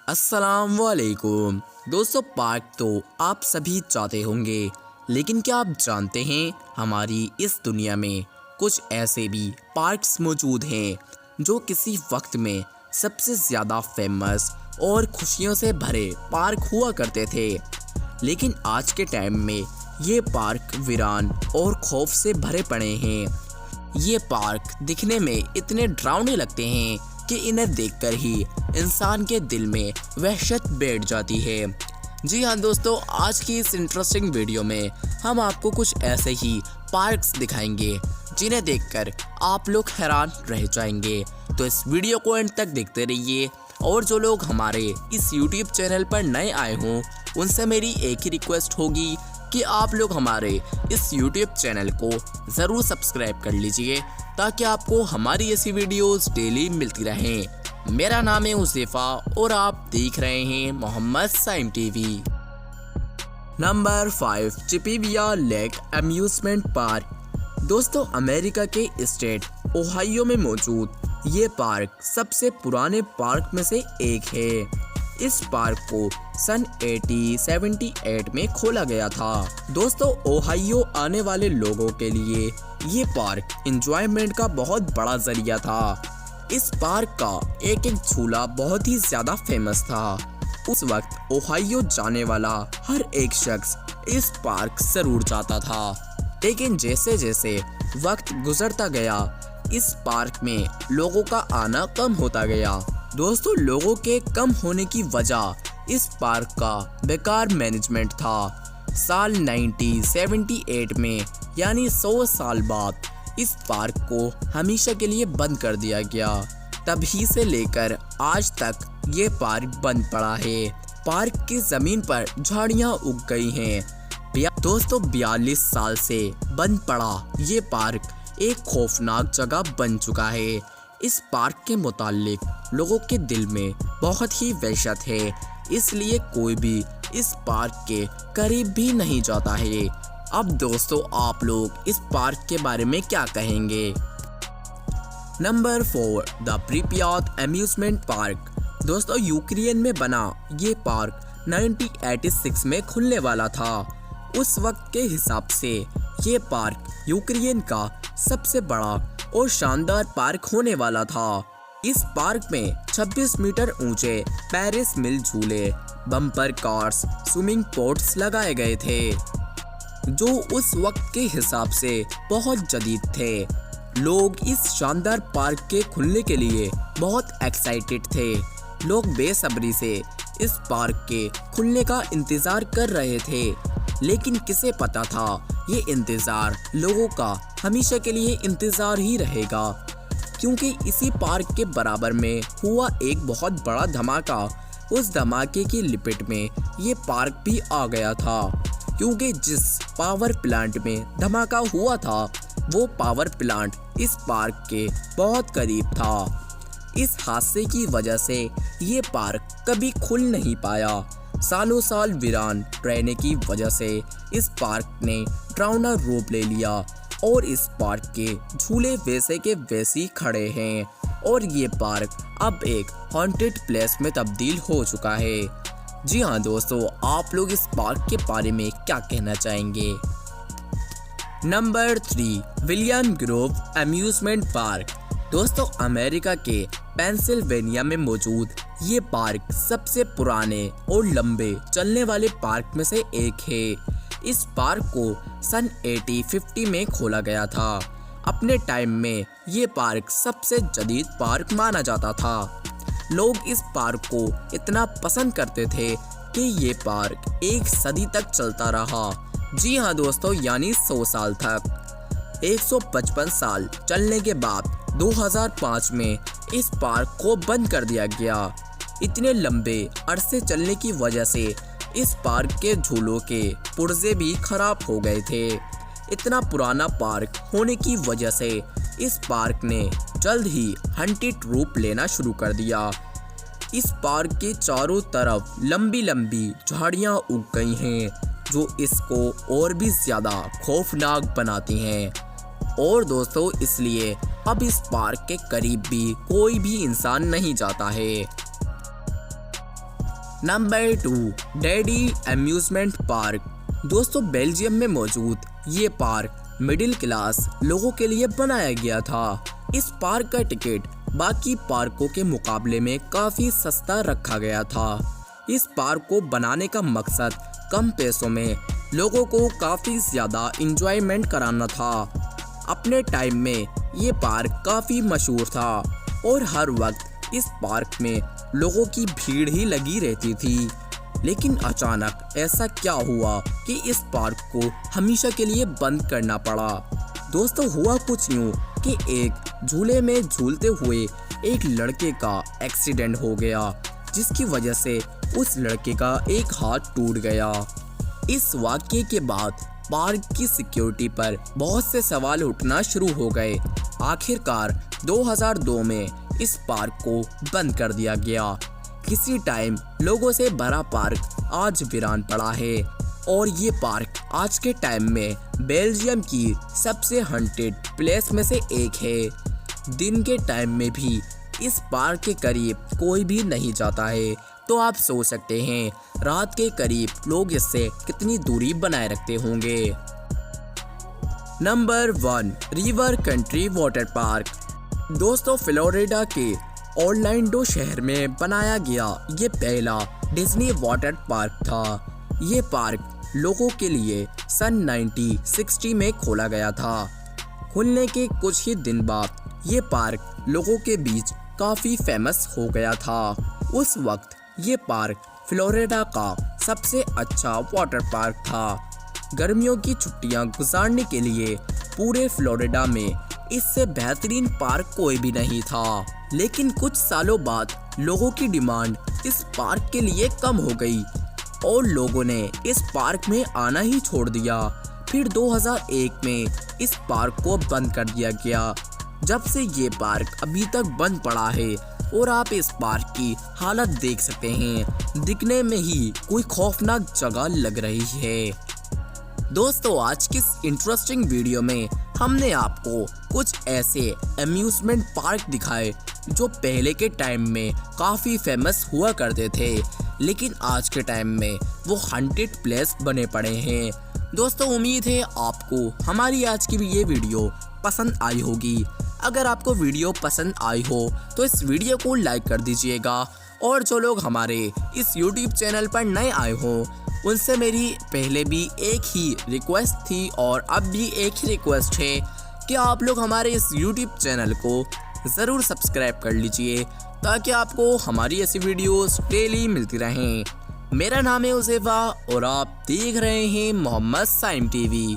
अस्सलाम वालेकुम दोस्तों। पार्क तो आप सभी चाहते होंगे, लेकिन क्या आप जानते हैं हमारी इस दुनिया में कुछ ऐसे भी पार्क्स मौजूद हैं जो किसी वक्त में सबसे ज़्यादा फेमस और खुशियों से भरे पार्क हुआ करते थे। लेकिन आज के टाइम में ये पार्क वीरान और खौफ से भरे पड़े हैं। ये पार्क दिखने में इतने डरावने लगते हैं कि इन्हें देखकर ही इंसान के दिल में वहशत बैठ जाती है। जी हाँ दोस्तों, आज की इस इंटरेस्टिंग वीडियो में हम आपको कुछ ऐसे ही पार्क्स दिखाएंगे जिन्हें देखकर आप लोग हैरान रह जाएंगे। तो इस वीडियो को एंड तक देखते रहिए। और जो लोग हमारे इस YouTube चैनल पर नए आए हों, उनसे मेरी एक ही रिक्वेस्ट होगी कि आप लोग हमारे इस YouTube चैनल को ज़रूर सब्सक्राइब कर लीजिए ताकि आपको हमारी ऐसी वीडियोस डेली मिलती रहें। मेरा नाम है उज़ैफ़ा और आप देख रहे हैं Mohammad Saim TV. Number 5, Chippewa lake amusement park. दोस्तों, अमेरिका के स्टेट ओहायो में मौजूद ये पार्क सबसे पुराने पार्क में से एक है। इस पार्क को सन 1878 में खोला गया था। दोस्तों, ओहायो आने वाले लोगों के लिए ये पार्क एंजॉयमेंट का बहुत बड़ा जरिया था। इस पार्क का एक एक झूला बहुत ही ज्यादा फेमस था। उस वक्त ओहायो जाने वाला हर एक शख्स इस पार्क जरूर जाता था। लेकिन जैसे जैसे वक्त गुजरता गया, इस पार्क में लोगों का आना कम होता गया। दोस्तों, लोगों के कम होने की वजह इस पार्क का बेकार मैनेजमेंट था। साल 1978 में यानी 100 साल बाद इस पार्क को हमेशा के लिए बंद कर दिया गया। तभी से लेकर आज तक ये पार्क बंद पड़ा है। पार्क की जमीन पर झाड़ियां उग गई हैं। दोस्तों, 42 साल से बंद पड़ा ये पार्क एक खौफनाक जगह बन चुका है। इस पार्क के मुतालिक लोगों के दिल में बहुत ही वहशत है, इसलिए कोई भी इस पार्क के करीब भी नहीं जाता है। अब दोस्तों, आप लोग इस पार्क के बारे में क्या कहेंगे? Number 4, the Pripyat amusement park. दोस्तों, यूक्रेन में बना ये पार्क 1986 में खुलने वाला था। उस वक्त के हिसाब से ये पार्क यूक्रेन का सबसे बड़ा और शानदार पार्क होने वाला था। इस पार्क में 26 मीटर ऊंचे पेरिस मिल झूले, बम्पर कार्स, स्विमिंग पूल्स लगाए गए थे जो उस वक्त के हिसाब से बहुत जदीद थे। लोग इस शानदार पार्क के खुलने के लिए बहुत एक्साइटेड थे। लोग बेसब्री से इस पार्क के खुलने का इंतजार कर रहे थे। लेकिन किसे पता था ये इंतजार लोगों का हमेशा के लिए इंतजार ही रहेगा, क्योंकि इसी पार्क के बराबर में हुआ एक बहुत बड़ा धमाका। उस धमाके की लिपेट में ये पार्क भी आ गया था, क्योंकि जिस पावर प्लांट में धमाका हुआ था वो पावर प्लांट इस पार्क के बहुत करीब था। इस हादसे की वजह से ये पार्क कभी खुल नहीं पाया। सालों साल वीरान रहने की वजह से इस पार्क ने डरावना रूप ले लिया और इस पार्क के झूले वैसे के वैसे खड़े हैं और ये पार्क अब एक हॉन्टेड प्लेस में तब्दील हो चुका है। जी हाँ दोस्तों, आप लोग इस पार्क के बारे में क्या कहना चाहेंगे? Number 3, William Grove amusement park. दोस्तों, अमेरिका के पेंसिल्वेनिया में मौजूद ये पार्क सबसे पुराने और लंबे चलने वाले पार्क में से एक है। इस पार्क को सन 1850 में खोला गया था। अपने टाइम में ये पार्क सबसे जदीद पार्क माना जाता था। लोग इस पार्क को इतना पसंद करते थे कि ये पार्क एक सदी तक चलता रहा। जी हाँ दोस्तों, यानी 100 साल तक। 155 साल चलने के बाद 2005 में इस पार्क को बंद कर दिया गया। इतने लंबे अरसे चलने की वजह से इस पार्क के झूलों के पुर्जे भी खराब हो गए थे। इतना पुराना पार्क होने की वजह से इस पार्क ने जल्द ही हंटेड रूप लेना शुरू कर दिया। इस पार्क के चारों तरफ लंबी लंबी झाड़ियां उग गई हैं जो इसको और भी ज़्यादा खौफनाक बनाती हैं। और दोस्तों, इसलिए अब इस पार्क के करीब भी कोई भी इंसान नहीं जाता है। Number 2, daddy amusement park. दोस्तों, बेल्जियम में मौजूद ये पार्क मिडिल क्लास लोगों के लिए बनाया गया था। इस पार्क का टिकट बाकी पार्कों के मुकाबले में काफी सस्ता रखा गया था। इस पार्क को बनाने का मकसद कम पैसों में लोगों को काफी ज्यादा इंजॉयमेंट कराना था। अपने टाइम में ये पार्क काफी मशहूर था और हर वक्त इस पार्क में लोगों की भीड़ ही लगी रहती थी। लेकिन अचानक ऐसा क्या हुआ कि इस पार्क को हमेशा के लिए बंद करना पड़ा। दोस्तों, हुआ कुछ यूं कि एक झूले में झूलते हुए एक लड़के का एक्सीडेंट हो गया, जिसकी वजह से उस लड़के का एक हाथ टूट गया। इस वाकये के बाद पार्क की सिक्योरिटी पर बहुत से सवाल उठना शुरू हो गए। आखिरकार 2002 में इस पार्क को बंद कर दिया गया। किसी टाइम लोगों से भरा पार्क आज वीरान पड़ा है और ये पार्क आज के टाइम में बेल्जियम की सबसे हंटेड प्लेस में से एक है। दिन के टाइम में भी इस पार्क के करीब कोई भी नहीं जाता है, तो आप सोच सकते हैं रात के करीब लोग इससे कितनी दूरी बनाए रखते होंगे। Number 1, river country water park. दोस्तों, फ्लोरिडा के ऑरलैंडो शहर में बनाया गया ये पहला डिज्नी वाटर पार्क था। ये पार्क लोगों के लिए सन 1960 में खोला गया था। खुलने के कुछ ही दिन बाद ये पार्क लोगों के बीच काफी फेमस हो गया था। उस वक्त ये पार्क फ्लोरिडा का सबसे अच्छा वाटर पार्क था। गर्मियों की छुट्टियां गुजारने के लिए पूरे फ्लोरिडा में इससे बेहतरीन पार्क कोई भी नहीं था। लेकिन कुछ सालों बाद लोगों की डिमांड इस पार्क के लिए कम हो गई और लोगों ने इस पार्क में आना ही छोड़ दिया। फिर 2001 में इस पार्क को बंद कर दिया गया। जब से ये पार्क अभी तक बंद पड़ा है और आप इस पार्क की हालत देख सकते हैं, दिखने में ही कोई खौफनाक जगह लग रही है। दोस्तों, आज की इस इंटरेस्टिंग वीडियो में हमने आपको कुछ ऐसे अम्यूजमेंट पार्क दिखाए जो पहले के टाइम में काफ़ी फेमस हुआ करते थे, लेकिन आज के टाइम में वो हंटेड प्लेस बने पड़े हैं। दोस्तों, उम्मीद है आपको हमारी आज की ये वीडियो पसंद आई होगी। अगर आपको वीडियो पसंद आई हो तो इस वीडियो को लाइक कर दीजिएगा और जो लोग हमारे इस YouTube चैनल पर नए आए हो उनसे मेरी पहले भी एक ही रिक्वेस्ट थी और अब भी एक ही रिक्वेस्ट है कि आप लोग हमारे इस YouTube चैनल को ज़रूर सब्सक्राइब कर लीजिए ताकि आपको हमारी ऐसी वीडियोस डेली मिलती रहें। मेरा नाम है उज़ैफा और आप देख रहे हैं मोहम्मद साइम टीवी।